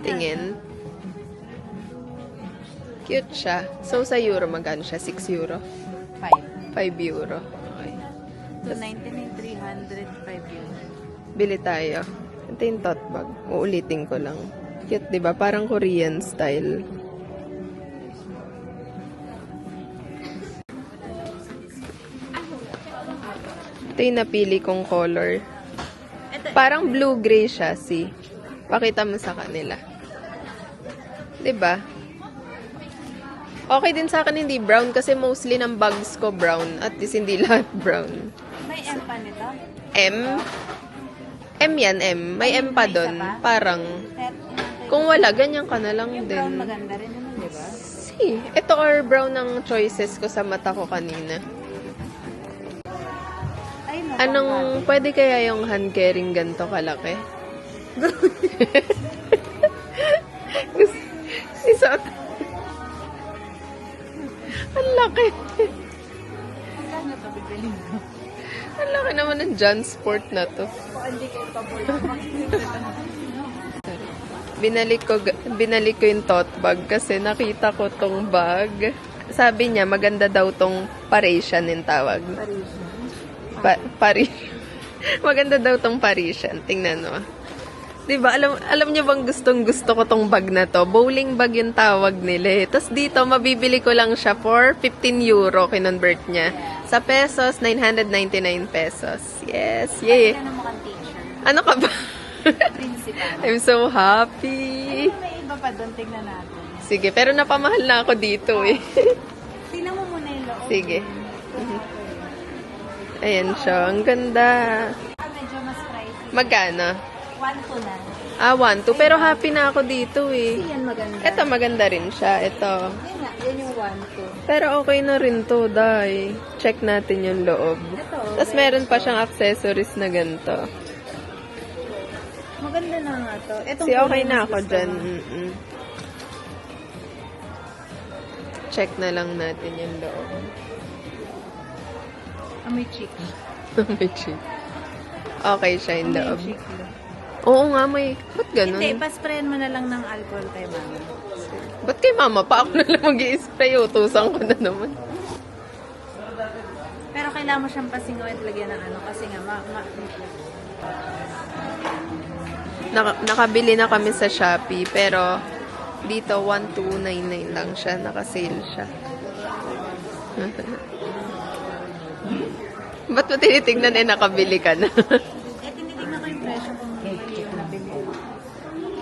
Tingin. Cute siya. So, sa euro, magkano siya? 6 euro? 5. 5 euro. Okay. 299, 300, 5 yun. Bili tayo. Ito yung tote bag. Uulitin ko lang. Cute, di ba? Parang Korean style. Ito yung napili kong color. Parang blue-gray siya, see? Pakita mo sa kanila. Di ba? Okay din sa akin hindi brown kasi mostly ng bags ko brown. At least hindi lahat brown. May M pa nito? M? M yan, M. May M pa May isa doon. pa? Parang, kung wala, ganyan ka na lang yung din. brown maganda rin naman, di ba? See, ito are brown ng choices ko sa mata ko kanina. Ay, no, Anong, pwede kaya yung hand carrying ganito kalaki? Isot. Ang laki. Magkano to bibiling ko? Ang laki naman ng John Sport na to. Kung hindi kayo paboy, Binalik ko yung tote bag kasi nakita ko tong bag. Sabi niya, maganda daw tong Parisian yung tawag. Maganda daw tong Parisian. Tingnan mo. Diba, alam niyo bang gustong-gusto ko tong bag na to? Bowling bag yung tawag nila eh. Tapos dito, mabibili ko lang siya for 15 euro, kinonvert niya. Sa pesos, 999 pesos. Yes, yay. Ano mo kang teacher? Ano ka ba? Principal. I'm so happy. May iba pa doon, tignan natin. Sige, pero napamahal na ako dito eh. Tingnan mo muna yung loob. Sige. Ayan siya. Ang ganda. Medyo mas pricey. Magkano? 1-2 na. 1, 2. Pero happy na ako dito eh. Kasi yan maganda. Ito, maganda rin siya. Ito. Yan nga, yan yung 1-2. Pero okay na rin to, dai. Check natin yung loob. Ito. Tapos meron pa siyang accessories na ganito. Maganda na nga to. Itong Okay kulay na mas ako gusto dyan. mo. Check na lang natin yung loob. May chick. May check. Okay siya yung May loob. chick. Oo nga, may... Ba't ganun? Hindi, pasprayan mo na lang ng alcohol kay mama. Ba't kay mama pa? Ako na lang mag-i-spray. Utusan ko na naman. Pero kailangan mo siyang pasingaw at lagyan ng ano kasi nga Nakabili na kami sa Shopee. Pero dito, 1299 lang siya. Naka-sale siya. Ba't mo tinitignan nakabili ka na? tinitignan ko yung presyo kung mali yung nabili.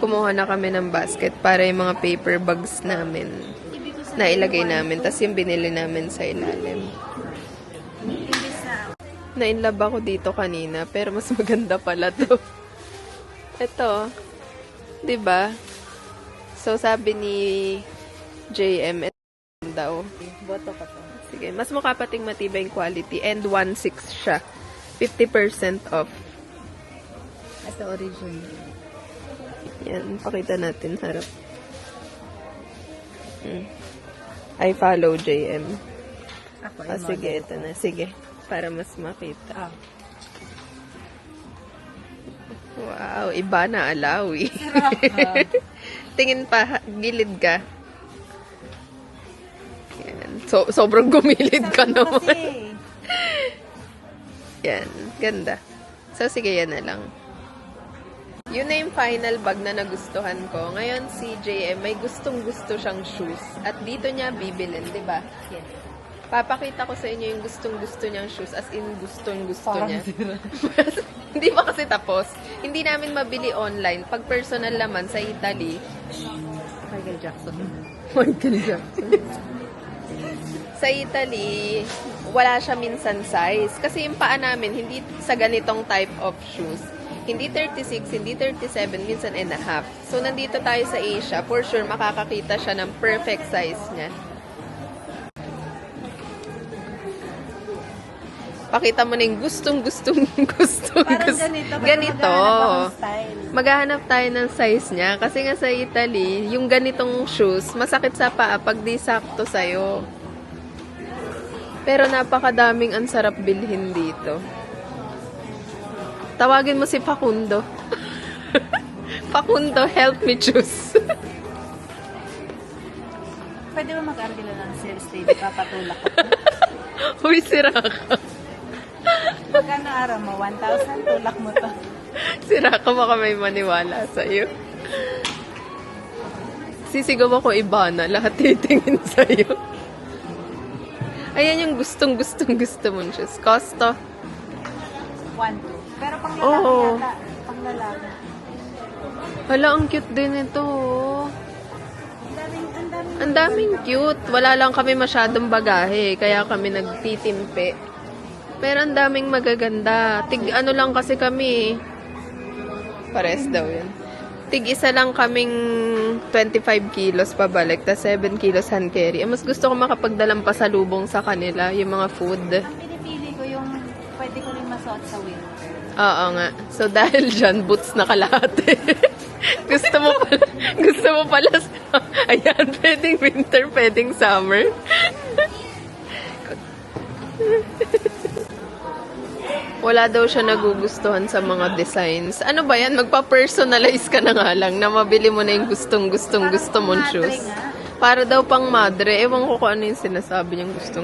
Kumuha na kami ng basket para yung mga paper bags namin Ibig ko na ilagay namin. Tapos yung binili namin sa ilalim. imbis na Na-inlove ako dito kanina, pero mas maganda pala to. Ito, 'di ba? So sabi ni JM ito daw. boto ka to. Sige, mas mukha pating matibay yung quality and 1.6 siya. 50% off. Ito original. Yan, pakita natin harap. I follow JM. Ako, Sige, ito na. Sige, para mas makita. Wow, iba na alawi. Tingin pa, gilid ka. Yan. Sobrang gumilid ka naman. Kasi, Yan, ganda. So, sige, yan na lang. Yun na yung final bag na nagustuhan ko. Ngayon, si JM, may gustong-gusto siyang shoes. At dito niya bibilin, di ba? yes. Papakita ko sa inyo yung gustong-gusto niyang shoes. As in, gustong-gusto niya. Hindi pa kasi tapos. Hindi namin mabili online. Pag personal naman, sa Italy. Michael Jackson. Michael Jackson. Sa Italy, wala siya minsan size. Kasi yung paa namin, hindi sa ganitong type of shoes. Hindi 36, hindi 37, minsan and a half. So, nandito tayo sa Asia. For sure, makakakita siya ng perfect size niya. Pakita mo na yung gustong. Parang ganito. Ganito. Style. Maghahanap tayo ng size niya. Kasi nga sa Italy, yung ganitong shoes, masakit sa paa pag di sakto sa'yo. Pero napakadaming ang sarap bilhin dito. Tawagin mo si Facundo. Facundo, help me choose. Pwede ba mag-argila ng sales lady? Papatulak ko. Uy, sira ka. Magkano araw mo? 1,000? Tulak mo to. Sira ka, baka may maniwala sa'yo. Sisigaw ako iba na, lahat titingin sa'yo. Ayan yung gusto mong shoes. Costo. 1,200. Pero pang lalaki Oo. yata. Pang lalaki. Hala, ang cute din ito. Ang daming. Ang daming cute. Wala lang kami masyadong bagahe, kaya kami nagtitimpe. Pero ang daming magaganda. Ano lang kasi kami. Pares daw yun. Isa lang kaming 25 kilos pabalik, tas 7 kilos hand carry. Mas gusto ko makapagdalang pasalubong sa kanila, yung mga food. Ang pinipili ko yung pwede ko rin masuot sa winter. Oo nga. So, dahil dyan, boots na kalahati. gusto mo pala, ayan, pwedeng winter, pwedeng summer. Wala daw siya nagugustuhan sa mga designs. Ano ba yan? Magpa-personalize ka na nga lang na mabili mo na yung gusto mong shoes. Para daw pang madre. Ewan ko kung ano yung sinasabi niyang gusto.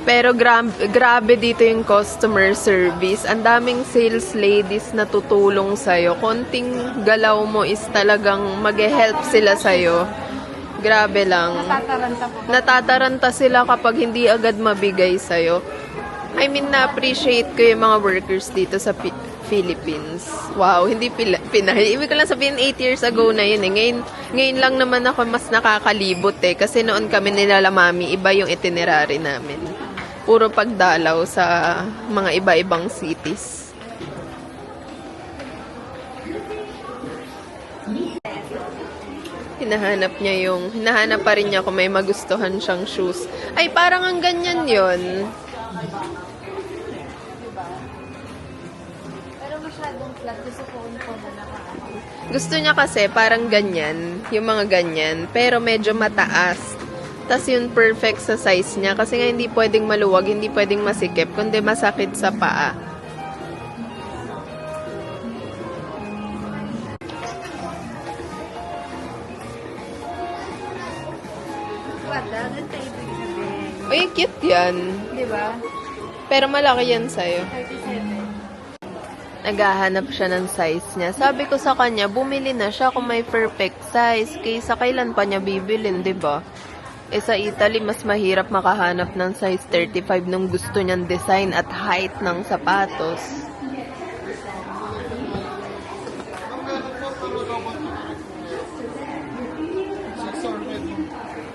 Pero grabe dito yung customer service. Ang daming sales ladies na tutulong sa'yo. Konting galaw mo is talagang mag-help sila sa'yo. Grabe lang. Natataranta po. Natataranta sila kapag hindi agad mabigay sa'yo. I mean, na-appreciate ko yung mga workers dito sa Philippines. Wow, hindi Pinay. Ibig ko lang sabihin, 8 years ago na yun eh. Ngayon lang naman ako mas nakakalibot eh. Kasi noon kami nila Mami, iba yung itinerary namin. Puro pagdalaw sa mga iba-ibang cities. Hinahanap pa rin niya kung may magustuhan siyang shoes. Ay, parang ang ganyan yon. Pero masyadong flat. Gusto ko na nakaano. Gusto niya kasi parang ganyan, yung mga ganyan, pero medyo mataas. Tas yun perfect sa size niya kasi nga hindi pwedeng maluwag, hindi pwedeng masikip, kundi masakit sa paa. Ganun sa ibig sabihin. Uy, cute yan. Diba? Pero malaki yan sa'yo. 37. Naghahanap siya ng size niya. Sabi ko sa kanya, bumili na siya kung may perfect size. Kaysa kailan pa niya bibilin, 'di ba? Eh sa Italy, mas mahirap makahanap ng size 35 nung gusto niyang design at height ng sapatos.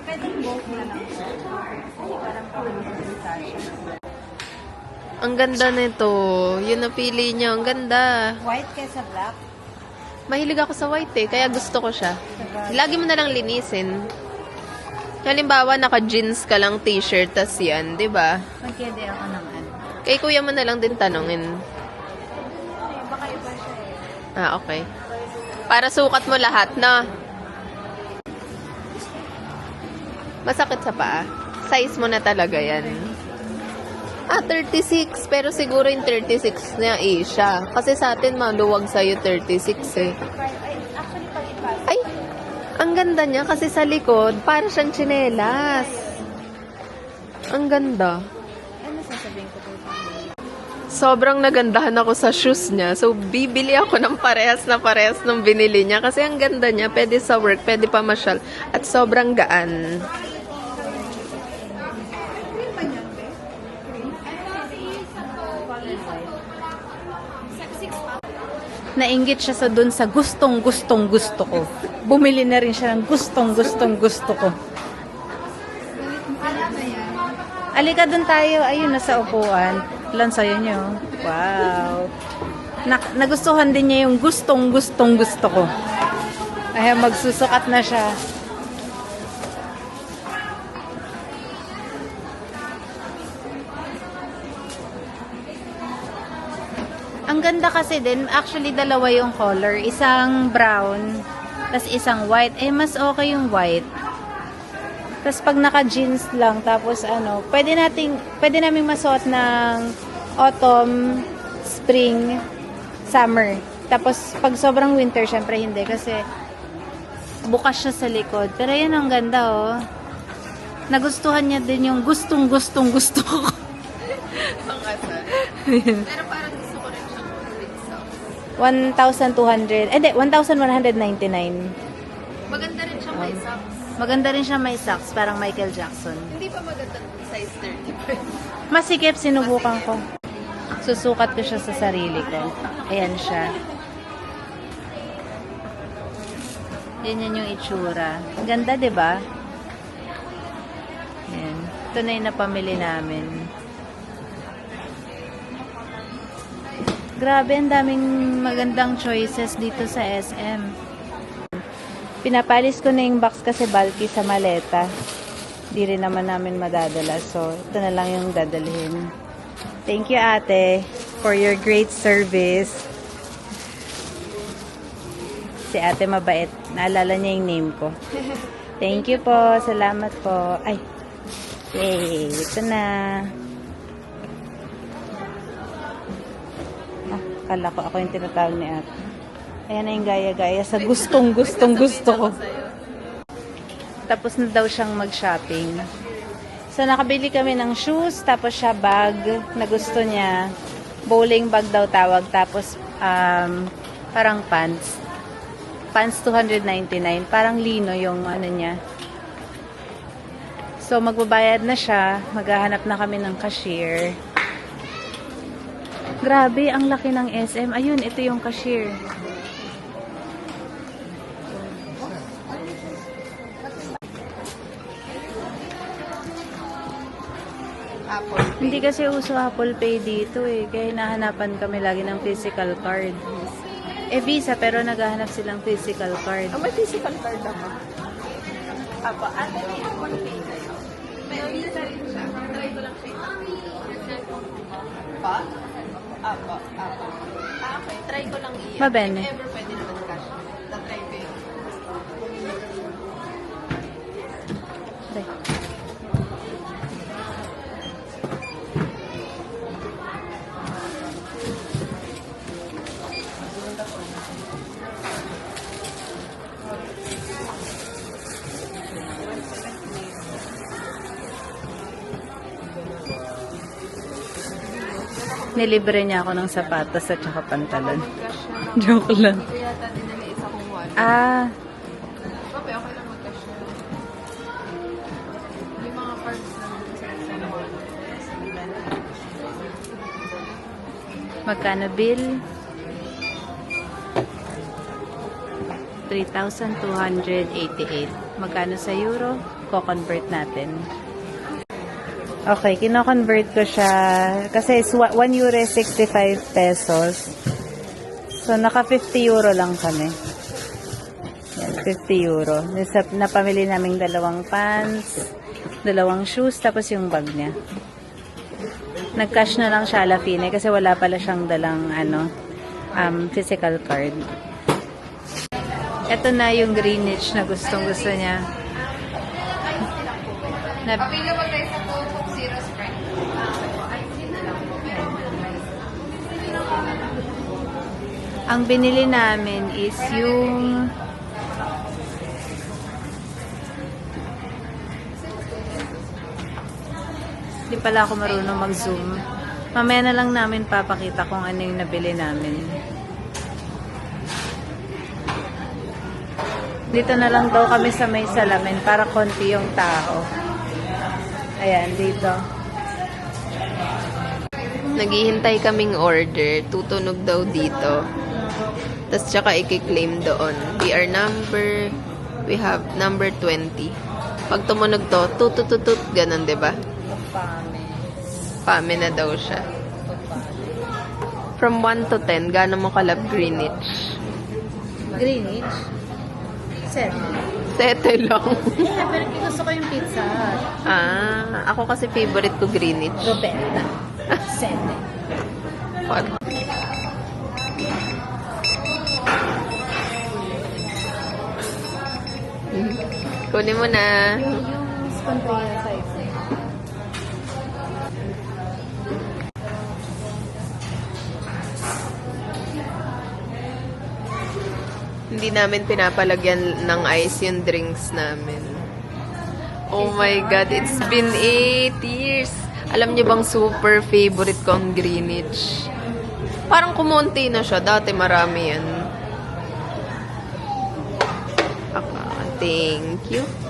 Pwedeng both na lang siya. Parang pang-tasha. Ang ganda nito. Yun napili niya. Ang ganda. White kesa black. Mahilig ako sa white eh, kaya gusto ko siya. Lagi mo na lang linisin. Halimbawa, naka-jeans ka lang t-shirt, tas yan, di ba? Magkede ako ng ano. Kay kuya mo na lang din tanongin. Ay, baka iba siya eh. Ah, okay. Para sukat mo lahat, na. Masakit sa paa. Size mo na talaga yan. Ah, 36. Pero siguro yung 36 niya siya. Kasi sa atin, maluwag sa'yo 36 eh. Ay, actually, pag-ipas. Ay, ang ganda niya kasi sa likod, para siyang tsinelas. Ang ganda. Ano sasabihin ko po? Sobrang nagandahan ako sa shoes niya. So, bibili ako ng parehas ng binili niya. Kasi ang ganda niya, pwede sa work, pwede pa masyal. At sobrang gaan. Nainggit siya sa dun sa gustong gusto ko. Bumili na rin siya ng gustong gusto ko. Alika dun tayo. Ayun, nasa upuan. Lan sa'yo nyo. Wow. Nagustuhan din niya yung gustong gusto ko. Ay, magsusukat na siya. Ang ganda kasi din, actually dalawa yung color. Isang brown, tas isang white. Eh, mas okay yung white. Tapos pag naka-jeans lang, tapos ano, pwede naming masuot ng autumn, spring, summer. Tapos pag sobrang winter, syempre hindi kasi bukas siya sa likod. Pero yan ang ganda, oh. Nagustuhan niya din yung gustong gusto ko. Pang-asal. Pero parang gusto ko rin siyang with socks. 1,200, hindi, 1,199. Maganda rin siyang may socks. Maganda rin siya may socks, parang Michael Jackson. Hindi pa maganda size 35. Masikip, sinubukan ko. Susukat ko siya sa sarili ko. Ayan siya. Yan yung itsura. Ganda, 'di ba? Yan. Ito na yung napamili namin. Grabe, ang daming magandang choices dito sa SM. Pinapalis ko na yung box kasi bulky sa maleta. Di rin naman namin madadala. So, ito na lang yung dadalhin. Thank you, ate, for your great service. Si ate mabait. Naalala niya yung name ko. Thank you po. Salamat po. Ay. Yay. Ito na. Ah, kala ko ako yung tinatawag ni ate. Ayan na yung gaya-gaya sa gusto ko. Tapos na daw siyang mag-shopping. So, nakabili kami ng shoes, tapos siya bag na gusto niya. Bowling bag daw tawag, tapos parang pants. Pants 299, parang lino yung ano niya. So, magbabayad na siya. Maghahanap na kami ng cashier. Grabe, ang laki ng SM. Ayun, ito yung cashier. Apple. Hindi kasi uso Apple Pay dito eh. Kaya hinahanapan kami lagi ng physical card. Visa, pero naghahanap silang physical card. May physical card ako. Apo, ate, may Apple Pay kayo. May visa rin siya. Try ko lang siya. Pa? Apo. Okay, try ko lang iyan. Mabene. If ever pwede naman cash. Try ko yun. Try. Nilibre niya ako ng sapatos at saka pantalon. Joke lang. Kaya yata dinala isa kong wallet. Ah, Okay, okay lang mag-cash na. Yung mga cards naman sa isang wallet. magkano bill? 3,288. Magkano sa euro? Ko-convert natin. Okay, kino-convert ko siya kasi 1 euro is 65 pesos. So, naka 50 euro lang kami. Yan, 50 euro. Napamili naming dalawang pants, dalawang shoes, tapos yung bag niya. Nag-cash na lang siya ala fine kasi wala pala siyang dalang physical card. Ito na yung Greenwich na gustong-gusto niya. Available tayo sa Coke Zero Sprite. Ang binili namin is yung hindi pala ako marunong mag-zoom. Mamaya na lang namin papakita kung ano yung nabili namin. Dito na lang daw kami sa may salamin para konti yung tao. Ayan, dito. Naghihintay kaming order. Tutunog daw dito. Tapos tsaka i-claim doon. We have number 20. Pag tumunog to, tutututut, ganun, diba? Pame na daw siya. From 1 to 10, gaano mo kalab Greenwich? Greenwich? 7. 7 lang. Yeah, pero gusto ko yung pizza. Ako kasi favorite ko Greenwich. Roberta. 7. What? Kunin mo na. Yung Contrail size. Hindi namin pinapalagyan ng ice yung drinks namin. Oh my God, it's been 8 years. Alam niyo bang super favorite ko ang Greenwich? Parang kumonti na siya. Dati marami yan. Thank you.